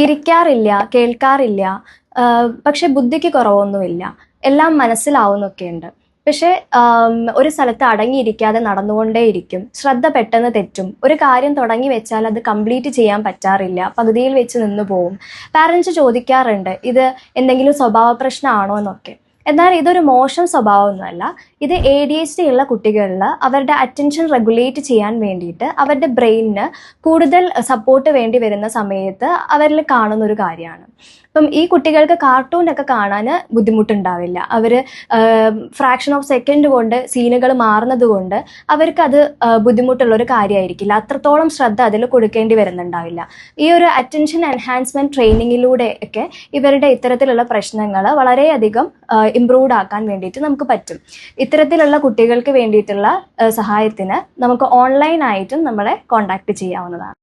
ഇരിക്കാറില്ല, കേൾക്കാറില്ല, പക്ഷെ ബുദ്ധിക്ക് കുറവൊന്നുമില്ല. എല്ലാം മനസ്സിലാവുന്നൊക്കെയുണ്ട്. പക്ഷെ ഒരു സ്ഥലത്ത് അടങ്ങിയിരിക്കാതെ നടന്നുകൊണ്ടേയിരിക്കും. ശ്രദ്ധ പെട്ടെന്ന് തെറ്റും. ഒരു കാര്യം തുടങ്ങി വെച്ചാൽ അത് കംപ്ലീറ്റ് ചെയ്യാൻ പറ്റാറില്ല. പകുതിയിൽ വെച്ച് നിന്ന് പോവും. പാരൻസ് ചോദിക്കാറുണ്ട് ഇത് എന്തെങ്കിലും സ്വഭാവ പ്രശ്നമാണോ എന്നൊക്കെ. എന്നാൽ ഇതൊരു മോശം സ്വഭാവമൊന്നുമല്ല. ഇത് ADHD ഉള്ള കുട്ടികളിൽ അവരുടെ അറ്റൻഷൻ റെഗുലേറ്റ് ചെയ്യാൻ വേണ്ടിയിട്ട് അവരുടെ ബ്രെയിനിന് കൂടുതൽ സപ്പോർട്ട് വേണ്ടി വരുന്ന സമയത്ത് അവരിൽ കാണുന്ന ഒരു കാര്യമാണ്. ഇപ്പം ഈ കുട്ടികൾക്ക് കാർട്ടൂണൊക്കെ കാണാൻ ബുദ്ധിമുട്ടുണ്ടാവില്ല. അവർ ഫ്രാക്ഷൻ ഓഫ് സെക്കൻഡ് കൊണ്ട് സീനുകൾ മാറുന്നത് കൊണ്ട് അവർക്കത് ബുദ്ധിമുട്ടുള്ളൊരു കാര്യമായിരിക്കില്ല. അത്രത്തോളം ശ്രദ്ധ അതിൽ കൊടുക്കേണ്ടി വരുന്നുണ്ടാവില്ല. ഈ ഒരു അറ്റൻഷൻ എൻഹാൻസ്മെൻറ്റ് ട്രെയിനിങ്ങിലൂടെ ഒക്കെ ഇവരുടെ ഇത്തരത്തിലുള്ള പ്രശ്നങ്ങൾ വളരെയധികം ഇംപ്രൂവ്ഡ് ആക്കാൻ വേണ്ടിയിട്ട് നമുക്ക് പറ്റും. ഇത്തരത്തിലുള്ള കുട്ടികൾക്ക് വേണ്ടിയിട്ടുള്ള സഹായത്തിന് നമുക്ക് ഓൺലൈനായിട്ടും നമ്മളെ കോൺടാക്ട് ചെയ്യാവുന്നതാണ്.